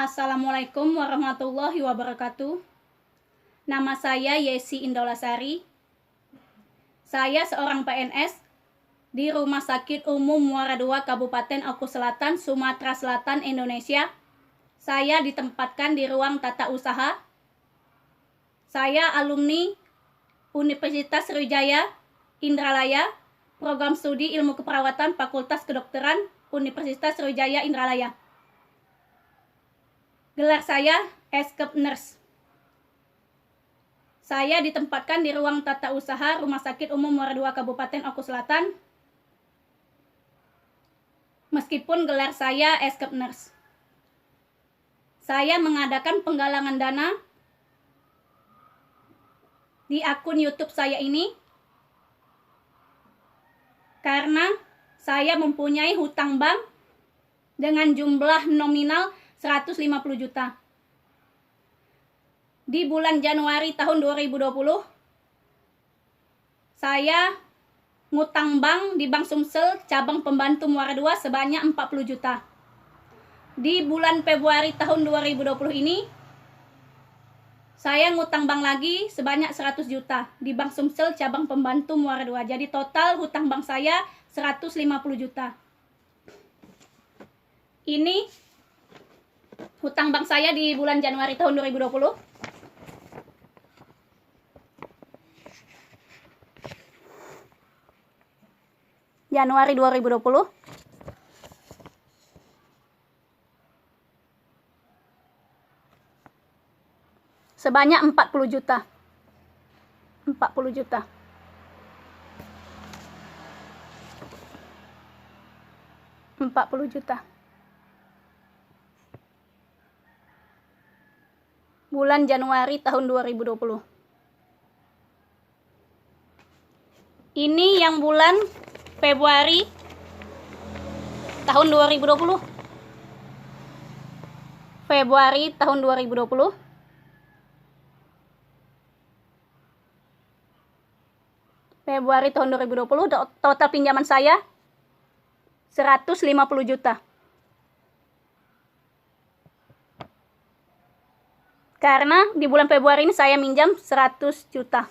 Assalamualaikum warahmatullahi wabarakatuh. Nama saya Yesi Indolasari. Saya seorang PNS di Rumah Sakit Umum Muara II, Kabupaten Oku Selatan, Sumatera Selatan, Indonesia. Saya ditempatkan di ruang tata usaha. Saya alumni Universitas Sriwijaya Indralaya, Program Studi Ilmu Keperawatan Fakultas Kedokteran Universitas Sriwijaya Indralaya. Gelar saya Eskep Nurse. Saya ditempatkan di ruang tata usaha Rumah Sakit Umum Muara II, Kabupaten Oku Selatan. Meskipun gelar saya Eskep Nurse. Saya mengadakan penggalangan dana di akun YouTube saya ini karena saya mempunyai hutang bank dengan jumlah nominal 150 juta. Di bulan Januari tahun 2020, saya ngutang bank di Bank Sumsel cabang pembantu Muara II sebanyak 40 juta. Di bulan Februari tahun 2020 ini, saya ngutang bank lagi sebanyak 100 juta di Bank Sumsel cabang pembantu Muara II. Jadi total hutang bank saya 150 juta. Ini hutang bank saya di bulan Januari tahun 2020. Januari 2020. Sebanyak 40 juta. 40 juta. Bulan Januari tahun 2020. Ini yang bulan Februari tahun 2020. Februari tahun 2020. Februari tahun 2020 total pinjaman saya 150 juta. Karena di bulan Februari ini saya minjam 100 juta.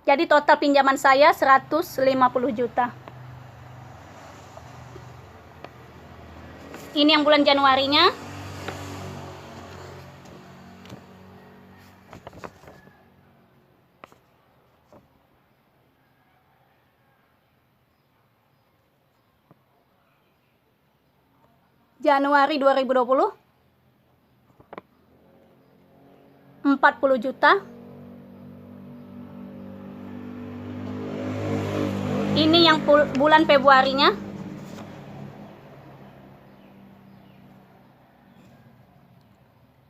Jadi total pinjaman saya 150 juta. Ini yang bulan Januarinya. Januari 2020. 40 juta. Ini yang bulan Februarinya.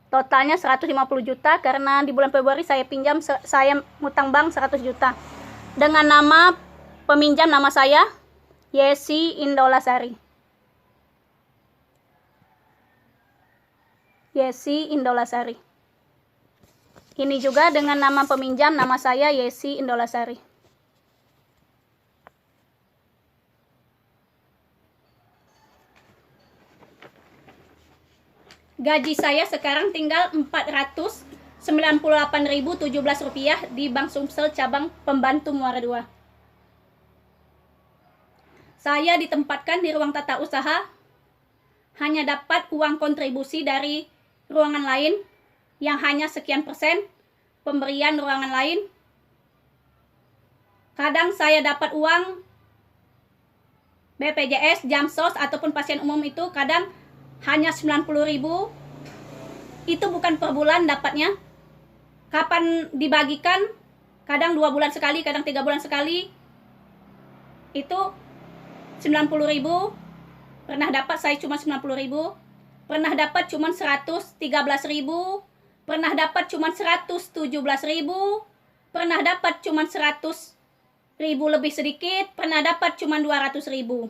Totalnya 150 juta karena di bulan Februari saya ngutang bank 100 juta. Dengan nama peminjam nama saya Yesi Indolasari. Yesi Indolasari. Ini juga dengan nama peminjam nama saya Yesi Indolasari. Gaji saya sekarang tinggal Rp498.017 di Bank Sumsel cabang pembantu Muara II. Saya ditempatkan di ruang tata usaha, hanya dapat uang kontribusi dari ruangan lain yang hanya sekian persen pemberian ruangan lain. Kadang saya dapat uang BPJS, Jamsos ataupun pasien umum itu kadang hanya 90.000. Itu bukan per bulan dapatnya. Kapan dibagikan? Kadang 2 bulan sekali, kadang 3 bulan sekali. Itu 90.000. Pernah dapat saya cuma 90.000. Pernah dapat cuma 113.000. Pernah dapat cuma 117.000. Pernah dapat cuma 100.000 lebih sedikit. Pernah dapat cuma 200.000.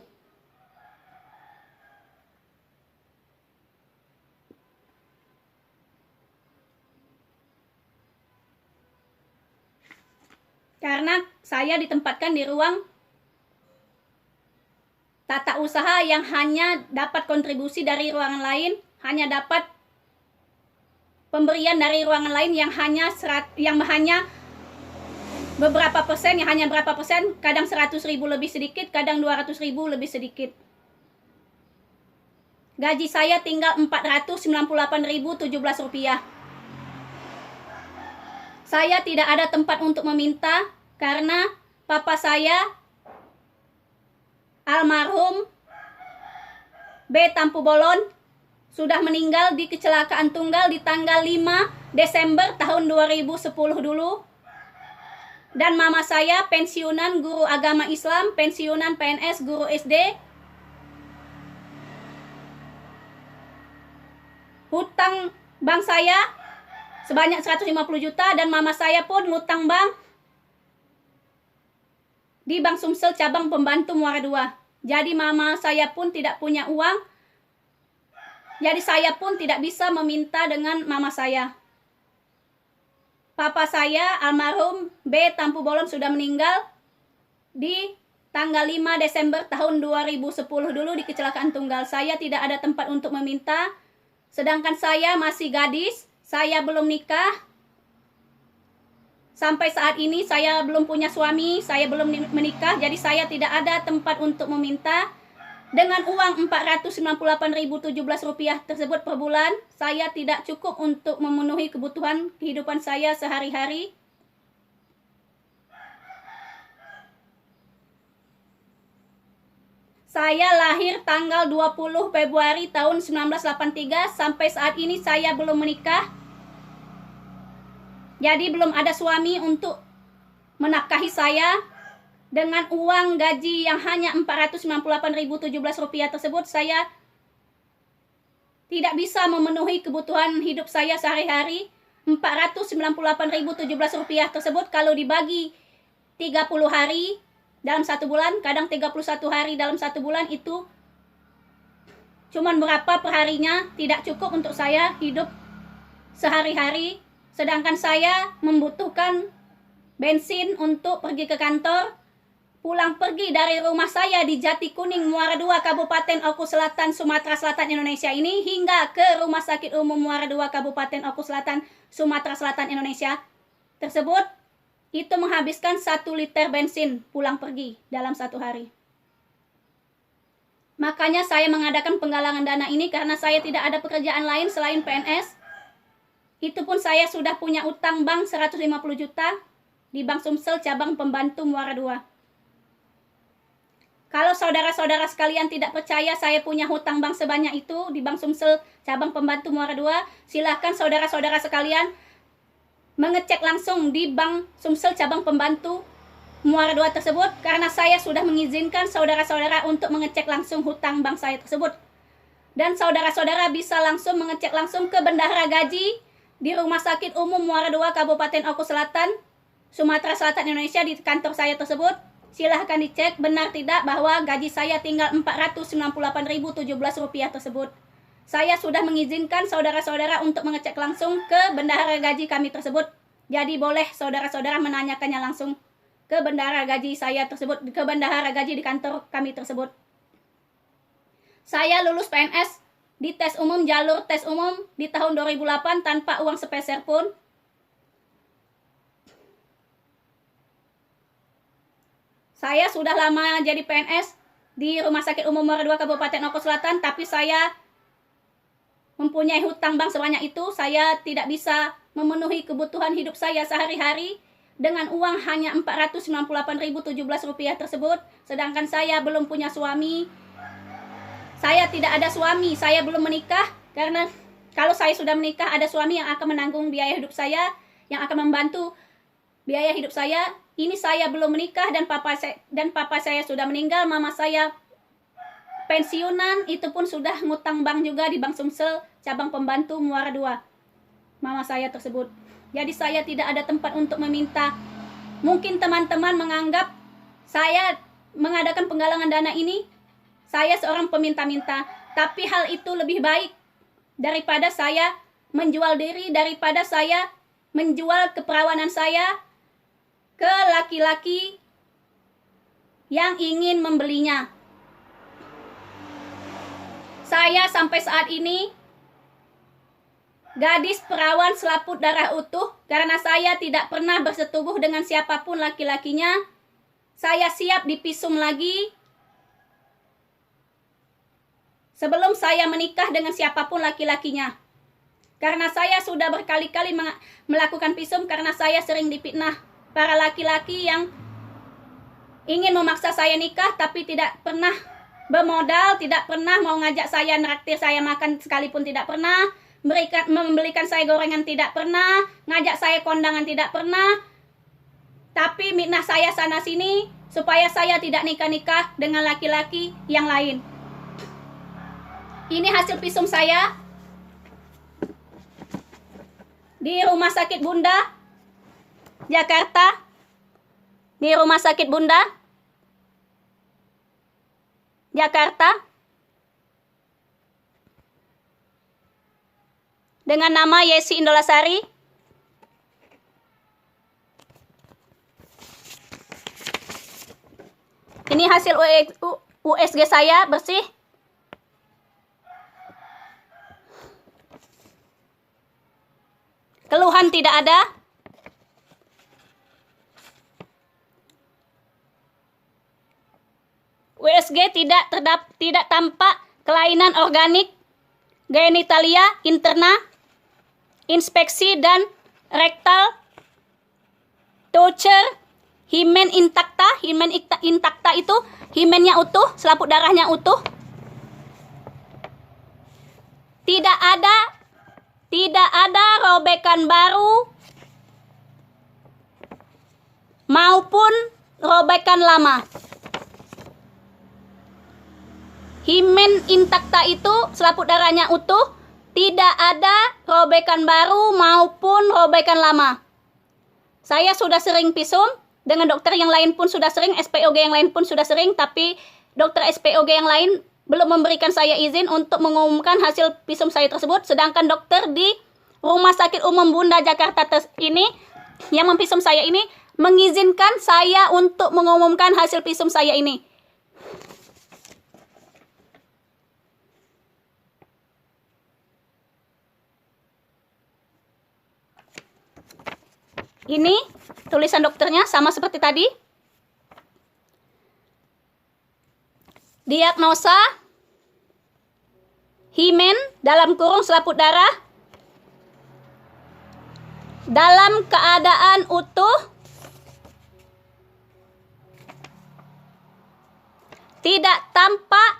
Karena saya ditempatkan di ruang tata usaha yang hanya dapat kontribusi dari ruangan lain, hanya dapat pemberian dari ruangan lain yang hanya beberapa persen, yang hanya berapa persen, kadang 100.000 lebih sedikit, kadang 200.000 lebih sedikit. Gaji saya tinggal Rp498.017. Saya tidak ada tempat untuk meminta karena papa saya almarhum B. Tampu Bolon sudah meninggal di kecelakaan tunggal di tanggal 5 Desember tahun 2010 dulu. Dan mama saya pensiunan guru agama Islam, pensiunan PNS guru SD. Hutang bank saya sebanyak 150 juta dan mama saya pun ngutang bank di Bank Sumsel cabang pembantu Muara II. Jadi mama saya pun tidak punya uang. Jadi saya pun tidak bisa meminta dengan mama saya. Papa saya almarhum B. Tampu Bolon sudah meninggal di tanggal 5 Desember tahun 2010 dulu di kecelakaan tunggal. Saya tidak ada tempat untuk meminta. Sedangkan saya masih gadis, saya belum nikah. Sampai saat ini saya belum punya suami, saya belum menikah. Jadi saya tidak ada tempat untuk meminta. Dengan uang Rp498.017 tersebut per bulan, saya tidak cukup untuk memenuhi kebutuhan kehidupan saya sehari-hari. Saya lahir tanggal 20 Februari tahun 1983. Sampai saat ini saya belum menikah. Jadi belum ada suami untuk menafkahi saya. Dengan uang gaji yang hanya Rp498.017 tersebut, saya tidak bisa memenuhi kebutuhan hidup saya sehari-hari. Rp498.017 tersebut kalau dibagi 30 hari dalam 1 bulan, kadang 31 hari dalam 1 bulan, itu cuman berapa perharinya, tidak cukup untuk saya hidup sehari-hari. Sedangkan saya membutuhkan bensin untuk pergi ke kantor, pulang pergi dari rumah saya di Jati Kuning, Muara II, Kabupaten Oku Selatan, Sumatera Selatan, Indonesia ini, hingga ke Rumah Sakit Umum Muara II, Kabupaten Oku Selatan, Sumatera Selatan, Indonesia tersebut, itu menghabiskan 1 liter bensin pulang pergi dalam 1 hari. Makanya saya mengadakan penggalangan dana ini karena saya tidak ada pekerjaan lain selain PNS. Itu pun saya sudah punya utang bank 150 juta di Bank Sumsel cabang pembantu Muara II. Kalau saudara-saudara sekalian tidak percaya saya punya hutang bank sebanyak itu di Bank Sumsel cabang pembantu Muara II, silahkan saudara-saudara sekalian mengecek langsung di Bank Sumsel cabang pembantu Muara II tersebut, karena saya sudah mengizinkan saudara-saudara untuk mengecek langsung hutang bank saya tersebut. Dan saudara-saudara bisa langsung mengecek langsung ke Bendahara Gaji di Rumah Sakit Umum Muara II, Kabupaten Oku Selatan, Sumatera Selatan, Indonesia, di kantor saya tersebut. Silahkan dicek benar tidak bahwa gaji saya tinggal Rp498.017 tersebut. Saya sudah mengizinkan saudara-saudara untuk mengecek langsung ke Bendahara Gaji kami tersebut. Jadi boleh saudara-saudara menanyakannya langsung ke Bendahara Gaji saya tersebut, ke Bendahara Gaji di kantor kami tersebut. Saya lulus PNS di tes umum, jalur tes umum di tahun 2008 tanpa uang sepeser pun. Saya sudah lama jadi PNS di Rumah Sakit Umum Muara II, Kabupaten Oku Selatan, tapi saya mempunyai hutang bank sebanyak itu. Saya tidak bisa memenuhi kebutuhan hidup saya sehari-hari dengan uang hanya Rp498.017 tersebut. Sedangkan saya belum punya suami. Saya tidak ada suami, saya belum menikah. Karena kalau saya sudah menikah, ada suami yang akan menanggung biaya hidup saya, yang akan membantu biaya hidup saya. Ini saya belum menikah dan papa saya sudah meninggal. Mama saya pensiunan, itu pun sudah ngutang bank juga di Bank Sumsel cabang pembantu Muara II, mama saya tersebut. Jadi saya tidak ada tempat untuk meminta. Mungkin teman-teman menganggap saya mengadakan penggalangan dana ini, saya seorang peminta-minta. Tapi hal itu lebih baik daripada saya menjual diri, daripada saya menjual keperawanan saya ke laki-laki yang ingin membelinya. saya sampai saat ini gadis perawan selaput darah utuh karena saya tidak pernah bersetubuh dengan siapapun laki-lakinya. Saya siap dipisum lagi sebelum saya menikah dengan siapapun laki-lakinya. Karena saya sudah berkali-kali melakukan pisum karena saya sering difitnah para laki-laki yang ingin memaksa saya nikah tapi tidak pernah bermodal, tidak pernah mau ngajak saya nraktir saya makan sekalipun tidak pernah. Membelikan saya gorengan tidak pernah, ngajak saya kondangan tidak pernah, tapi mitnah saya sana sini supaya saya tidak nikah-nikah dengan laki-laki yang lain. Ini hasil visum saya di Rumah Sakit Bunda Jakarta, di Rumah Sakit Bunda Jakarta, dengan nama Yesi Indolasari. Ini hasil USG saya bersih. Keluhan tidak ada. USG tidak tampak kelainan organik genitalia interna, inspeksi dan rektal, toucher, himen intakta. Himen intakta itu himennya utuh, selaput darahnya utuh. Tidak ada robekan baru maupun robekan lama. Himen intakta itu selaput darahnya utuh, tidak ada robekan baru maupun robekan lama. Saya sudah sering visum, dengan dokter yang lain pun sudah sering, SPOG yang lain pun sudah sering, tapi dokter SPOG yang lain belum memberikan saya izin untuk mengumumkan hasil visum saya tersebut. Sedangkan dokter di Rumah Sakit Umum Bunda Jakarta ini, yang memvisum saya ini, mengizinkan saya untuk mengumumkan hasil visum saya ini. Ini tulisan dokternya sama seperti tadi. Diagnosa himen dalam kurung selaput darah dalam keadaan utuh, tidak tampak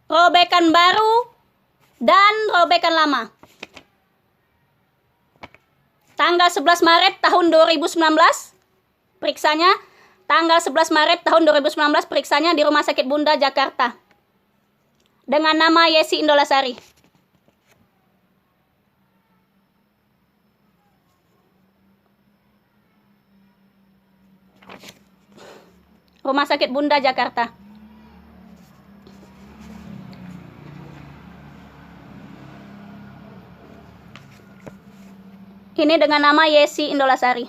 robekan baru dan robekan lama. Tanggal 11 Maret tahun 2019 periksanya. Tanggal 11 Maret tahun 2019 periksanya di Rumah Sakit Bunda Jakarta. Dengan nama Yesi Indolasari. Rumah Sakit Bunda Jakarta. Ini dengan nama Yesi Indolasari.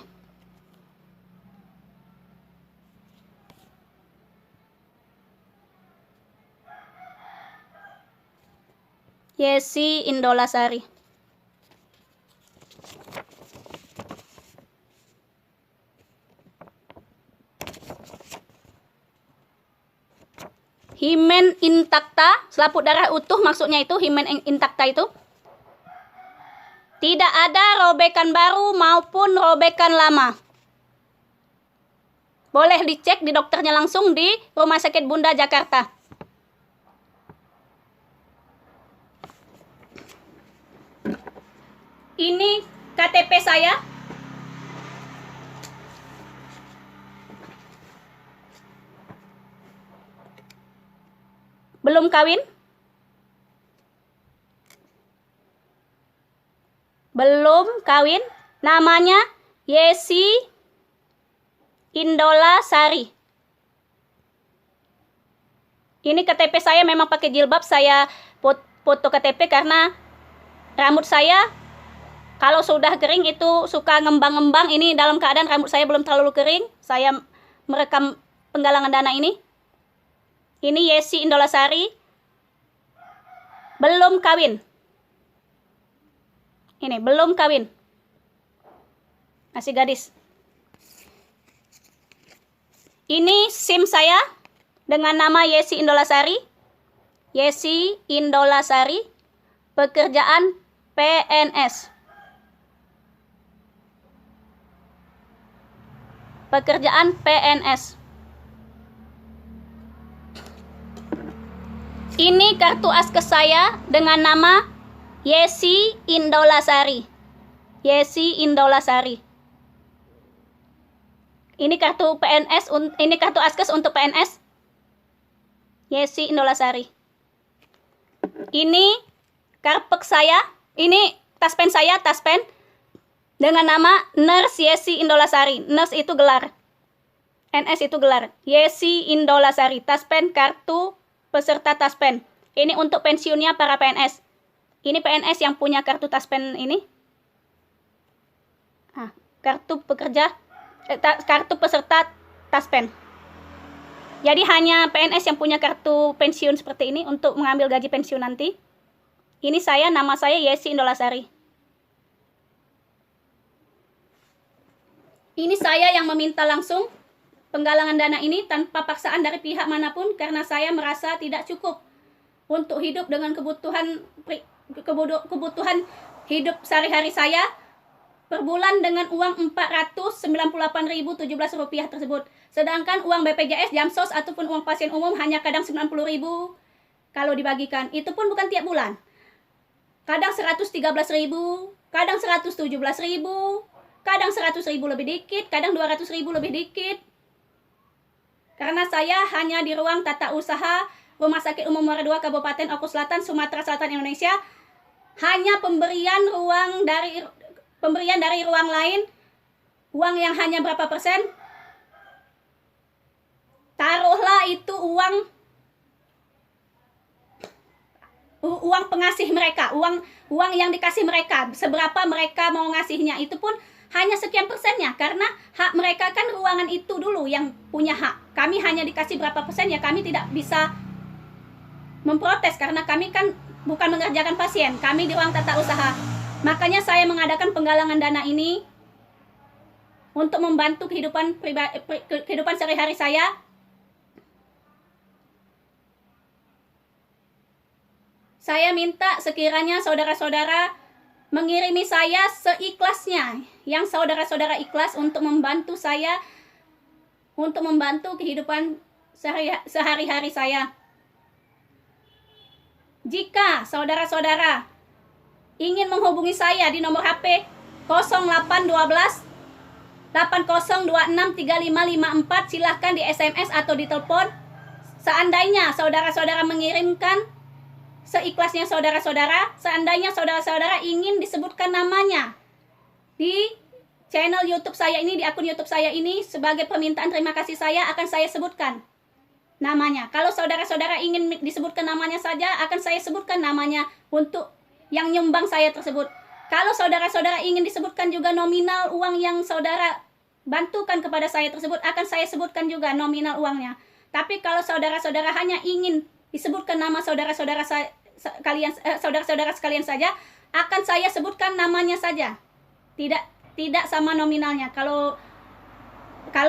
Yesi Indolasari. Himen intakta, selaput darah utuh maksudnya itu, himen intakta itu. Tidak ada robekan baru maupun robekan lama. Boleh dicek di dokternya langsung di Rumah Sakit Bunda Jakarta. Ini KTP saya. Belum kawin. Belum kawin. Namanya Yesi Indolasari. Ini KTP saya memang pakai jilbab. Saya foto KTP karena rambut saya kalau sudah kering itu suka ngembang-ngembang. Ini dalam keadaan rambut saya belum terlalu kering. Saya merekam penggalangan dana ini. Ini Yesi Indolasari. belum kawin. Ini belum kawin, masih gadis. Ini SIM saya dengan nama Yesi Indolasari. Yesi Indolasari, pekerjaan PNS. Pekerjaan PNS. Ini kartu askes saya dengan nama Yesi Indolasari. Yesi Indolasari. Ini kartu PNS, ini kartu askes untuk PNS. Yesi Indolasari. Ini karpek saya, ini taspen saya, taspen dengan nama Nurse Yesi Indolasari. Nurse itu gelar, NS itu gelar. Yesi Indolasari, taspen kartu peserta taspen. Ini untuk pensiunnya para PNS. Ini PNS yang punya kartu taspen ini. Nah, kartu pekerja, kartu peserta taspen. Jadi hanya PNS yang punya kartu pensiun seperti ini untuk mengambil gaji pensiun nanti. Ini saya, nama saya Yesi Indolasari. Ini saya yang meminta langsung penggalangan dana ini tanpa paksaan dari pihak manapun karena saya merasa tidak cukup untuk hidup dengan kebutuhan hidup sehari-hari saya per bulan dengan uang Rp498.017 tersebut. Sedangkan uang BPJS, Jamsos ataupun uang pasien umum hanya kadang 90.000 kalau dibagikan. Itu pun bukan tiap bulan. Kadang 113.000, kadang 117.000, kadang 100.000 lebih dikit, kadang 200.000 lebih dikit. Karena saya hanya di ruang tata usaha Rumah Sakit Umum Muara II Kabupaten Oku Selatan, Sumatera Selatan, Indonesia. Hanya pemberian dari ruang lain, uang yang hanya berapa persen, taruhlah itu uang pengasih mereka, uang yang dikasih mereka, seberapa mereka mau ngasihnya, itu pun hanya sekian persennya, karena hak mereka kan ruangan itu dulu yang punya hak. Kami hanya dikasih berapa persen, ya kami tidak bisa memprotes karena kami kan bukan mengerjakan pasien, kami di ruang tata usaha. Makanya saya mengadakan penggalangan dana ini untuk membantu kehidupan sehari-hari saya. Saya minta sekiranya saudara-saudara mengirimi saya seikhlasnya, yang saudara-saudara ikhlas untuk membantu saya, untuk membantu kehidupan sehari-hari saya. Jika saudara-saudara ingin menghubungi saya di nomor HP 0812 8026 3554, silahkan di SMS atau di telepon. Seandainya saudara-saudara mengirimkan seikhlasnya saudara-saudara, seandainya saudara-saudara ingin disebutkan namanya di channel YouTube saya ini, di akun YouTube saya ini, sebagai permintaan terima kasih saya, akan saya sebutkan namanya. Kalau saudara-saudara ingin disebutkan namanya saja, akan saya sebutkan namanya untuk yang nyumbang saya tersebut. Kalau saudara-saudara ingin disebutkan juga nominal uang yang saudara bantukan kepada saya tersebut, akan saya sebutkan juga nominal uangnya. Tapi kalau saudara-saudara hanya ingin disebutkan nama saudara-saudara sekalian saja, akan saya sebutkan namanya saja. Tidak sama nominalnya. Kalau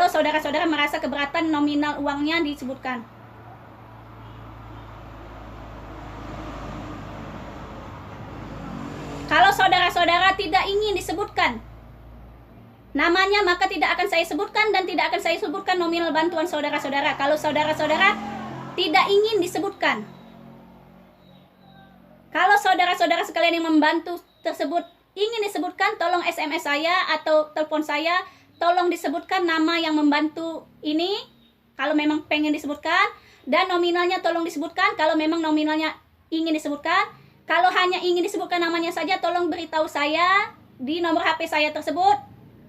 saudara-saudara merasa keberatan nominal uangnya disebutkan. Kalau saudara-saudara tidak ingin disebutkan namanya, maka tidak akan saya sebutkan dan tidak akan saya sebutkan nominal bantuan saudara-saudara. Kalau saudara-saudara tidak ingin disebutkan, kalau saudara-saudara sekalian yang membantu tersebut ingin disebutkan, tolong SMS saya atau telepon saya. Tolong disebutkan nama yang membantu ini kalau memang pengen disebutkan, dan nominalnya tolong disebutkan kalau memang nominalnya ingin disebutkan. Kalau hanya ingin disebutkan namanya saja, tolong beritahu saya di nomor HP saya tersebut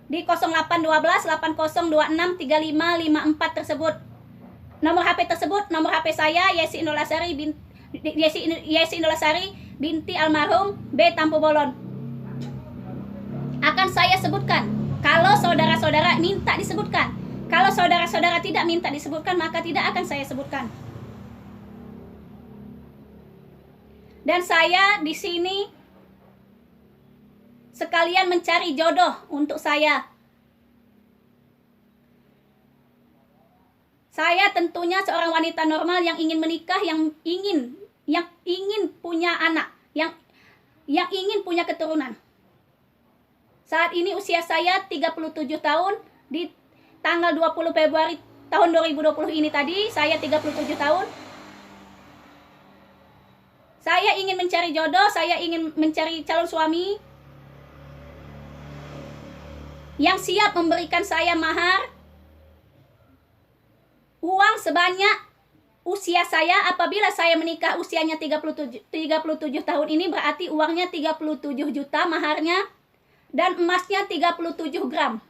di 0812 8026 3554 tersebut. Nomor HP tersebut nomor HP saya, Yesi Indolasari binti almarhum B. Tampu Bolon. Akan saya sebutkan kalau saudara-saudara minta disebutkan. Kalau saudara-saudara tidak minta disebutkan, maka tidak akan saya sebutkan. Dan saya di sini sekalian mencari jodoh untuk saya. Saya tentunya seorang wanita normal yang ingin menikah, yang ingin punya anak, yang ingin punya keturunan. Saat ini usia saya 37 tahun, di tanggal 20 Februari tahun 2020 ini tadi, saya 37 tahun. Saya ingin mencari jodoh, saya ingin mencari calon suami yang siap memberikan saya mahar, uang sebanyak usia saya. Apabila saya menikah usianya 37 tahun ini, berarti uangnya 37 juta maharnya, dan emasnya 37 gram.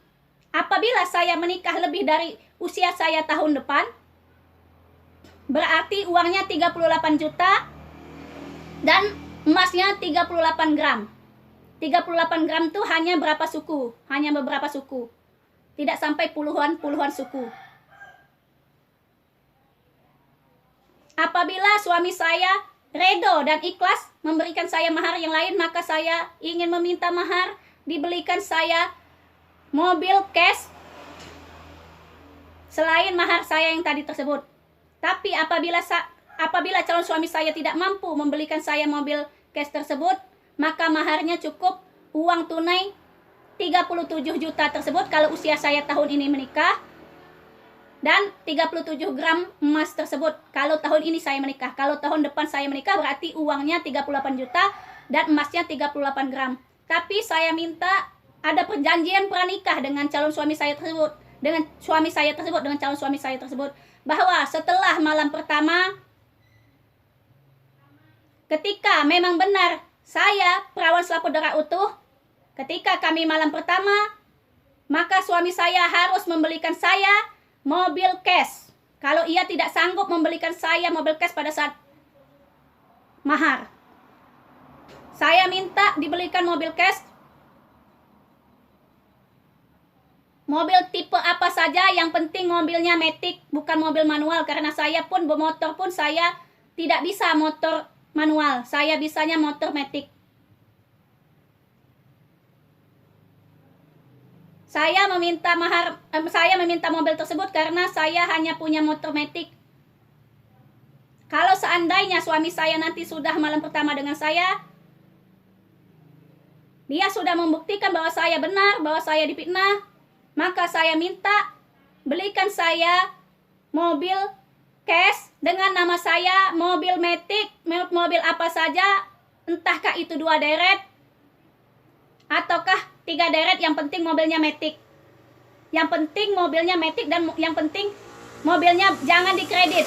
Apabila saya menikah lebih dari usia saya tahun depan, berarti uangnya 38 juta dan emasnya 38 gram. 38 gram itu hanya berapa suku? Hanya beberapa suku. Tidak sampai puluhan suku. Apabila suami saya redo dan ikhlas memberikan saya mahar yang lain, maka saya ingin meminta mahar dibelikan saya mobil cash selain mahar saya yang tadi tersebut. Tapi apabila calon suami saya tidak mampu membelikan saya mobil cash tersebut, maka maharnya cukup uang tunai 37 juta tersebut kalau usia saya tahun ini menikah, dan 37 gram emas tersebut kalau tahun ini saya menikah. Kalau tahun depan saya menikah, berarti uangnya 38 juta dan emasnya 38 gram. Tapi saya minta ada perjanjian pranikah dengan calon suami saya tersebut, dengan calon suami saya tersebut, bahwa setelah malam pertama, ketika memang benar saya perawan selaput darah utuh, ketika kami malam pertama, maka suami saya harus membelikan saya mobil cash. Kalau ia tidak sanggup membelikan saya mobil cash pada saat mahar, saya minta dibelikan mobil cash. Mobil tipe apa saja, yang penting mobilnya matic, bukan mobil manual. Karena saya pun bermotor pun saya tidak bisa motor manual, saya bisanya motor matic. Saya meminta mobil tersebut karena saya hanya punya motor matic. Kalau seandainya suami saya nanti sudah malam pertama dengan saya, dia sudah membuktikan bahwa saya benar, bahwa saya difitnah, maka saya minta belikan saya mobil cash dengan nama saya, mobil matic, mobil apa saja, entahkah itu 2 deret ataukah 3 deret, yang penting mobilnya matic. Yang penting mobilnya matic, dan yang penting mobilnya jangan dikredit.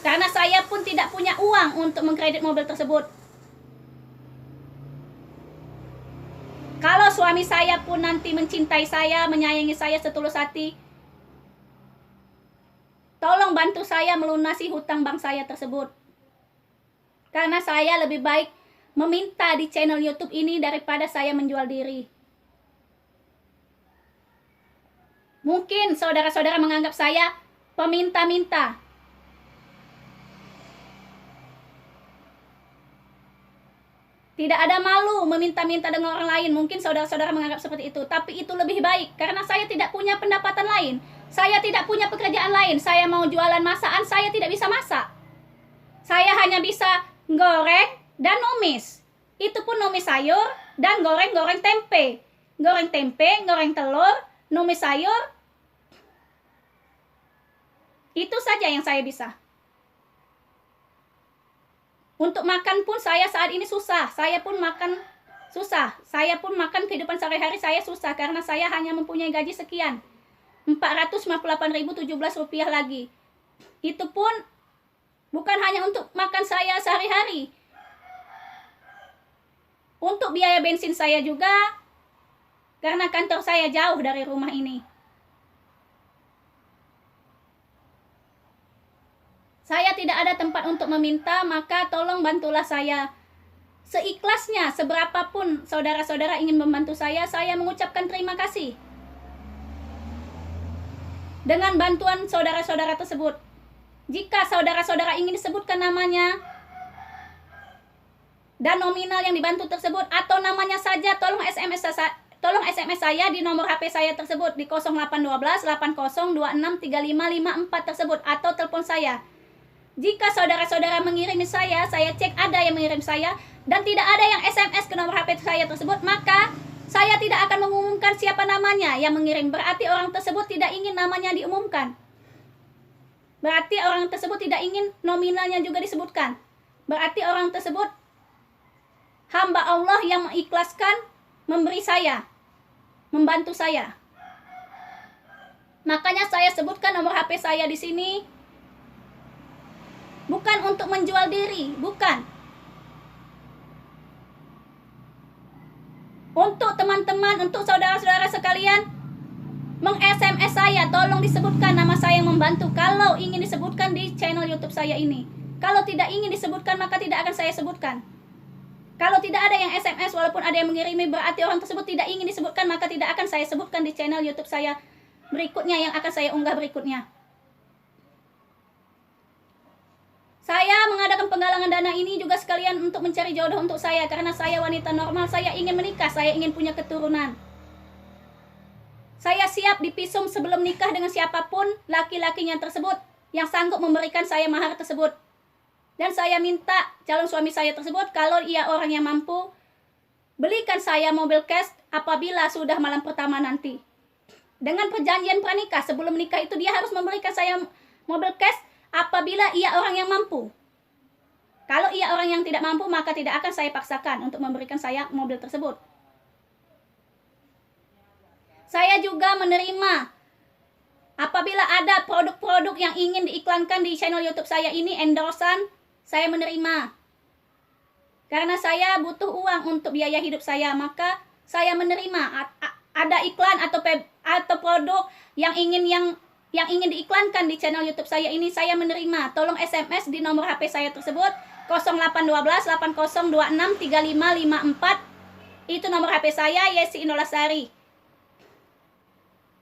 Karena saya pun tidak punya uang untuk mengkredit mobil tersebut. Kalau suami saya pun nanti mencintai saya, menyayangi saya setulus hati, tolong bantu saya melunasi hutang bank saya tersebut. Karena saya lebih baik meminta di channel YouTube ini daripada saya menjual diri. Mungkin saudara-saudara menganggap saya peminta-minta. Tidak ada malu meminta-minta dengan orang lain. Mungkin saudara-saudara menganggap seperti itu. Tapi itu lebih baik. Karena saya tidak punya pendapatan lain. Saya tidak punya pekerjaan lain. Saya mau jualan masakan, saya tidak bisa masak. Saya hanya bisa goreng dan numis. Itu pun numis sayur dan goreng tempe. Goreng tempe, goreng telur, numis sayur. Itu saja yang saya bisa. Untuk makan pun saya saat ini susah. Saya pun makan susah. Saya pun makan kehidupan sehari-hari saya susah. Karena saya hanya mempunyai gaji sekian. 458.017 rupiah lagi. Itu pun bukan hanya untuk makan saya sehari-hari. Untuk biaya bensin saya juga. Karena kantor saya jauh dari rumah ini. Saya tidak ada tempat untuk meminta, maka tolong bantulah saya. Seikhlasnya, seberapapun saudara-saudara ingin membantu saya mengucapkan terima kasih. Dengan bantuan saudara-saudara tersebut. Jika saudara-saudara ingin disebutkan namanya, dan nominal yang dibantu tersebut atau namanya saja, tolong SMS saya di nomor HP saya tersebut di 0812 8026 3554 tersebut atau telepon saya. Jika saudara-saudara mengirimi saya cek ada yang mengirim saya dan tidak ada yang SMS ke nomor HP saya tersebut, maka saya tidak akan mengumumkan siapa namanya yang mengirim. Berarti orang tersebut tidak ingin namanya diumumkan. Berarti orang tersebut tidak ingin nominalnya juga disebutkan. Berarti orang tersebut hamba Allah yang mengikhlaskan memberi saya, membantu saya. Makanya saya sebutkan nomor HP saya di sini bukan untuk menjual diri, bukan. Untuk teman-teman, untuk saudara-saudara sekalian, meng-SMS saya, tolong disebutkan nama saya yang membantu kalau ingin disebutkan di channel YouTube saya ini. Kalau tidak ingin disebutkan, maka tidak akan saya sebutkan. Kalau tidak ada yang SMS, walaupun ada yang mengirimi, berarti orang tersebut tidak ingin disebutkan, maka tidak akan saya sebutkan di channel YouTube saya berikutnya yang akan saya unggah berikutnya. Saya mengadakan penggalangan dana ini juga sekalian untuk mencari jodoh untuk saya, karena saya wanita normal, saya ingin menikah, saya ingin punya keturunan. Saya siap dipisum sebelum nikah dengan siapapun laki-lakinya tersebut yang sanggup memberikan saya mahar tersebut. Dan saya minta calon suami saya tersebut, kalau ia orang yang mampu, belikan saya mobil cash apabila sudah malam pertama nanti. Dengan perjanjian pranikah, sebelum nikah itu dia harus memberikan saya mobil cash apabila ia orang yang mampu. Kalau ia orang yang tidak mampu, maka tidak akan saya paksakan untuk memberikan saya mobil tersebut. Saya juga menerima apabila ada produk-produk yang ingin diiklankan di channel YouTube saya ini, endorsan, saya menerima. Karena saya butuh uang untuk biaya hidup saya, maka saya menerima. Ada iklan atau produk yang ingin diiklankan di channel YouTube saya ini, saya menerima. Tolong SMS di nomor HP saya tersebut 0812 8026 3554. Itu nomor HP saya, Yesi Inolasari.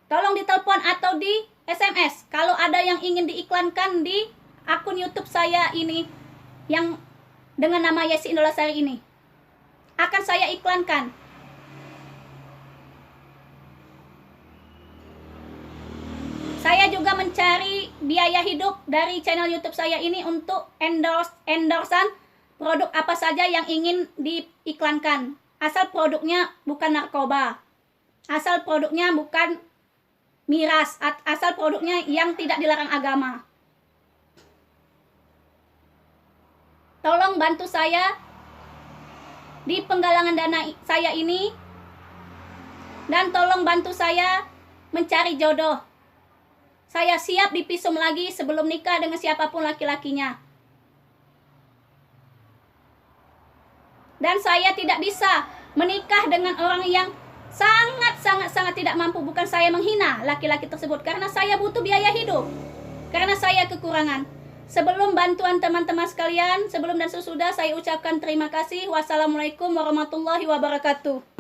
Tolong ditelepon atau di SMS kalau ada yang ingin diiklankan di akun YouTube saya ini yang dengan nama Yesi Inolasari ini. Akan saya iklankan. Saya juga mencari biaya hidup dari channel YouTube saya ini untuk endorsan produk apa saja yang ingin diiklankan. Asal produknya bukan narkoba. Asal produknya bukan miras. Asal produknya yang tidak dilarang agama. Tolong bantu saya di penggalangan dana saya ini. Dan tolong bantu saya mencari jodoh. Saya siap dipisum lagi sebelum nikah dengan siapapun laki-lakinya. Dan saya tidak bisa menikah dengan orang yang sangat tidak mampu. Bukan saya menghina laki-laki tersebut, karena saya butuh biaya hidup. Karena saya kekurangan. Sebelum bantuan teman-teman sekalian, sebelum dan sesudah saya ucapkan terima kasih. Wassalamualaikum warahmatullahi wabarakatuh.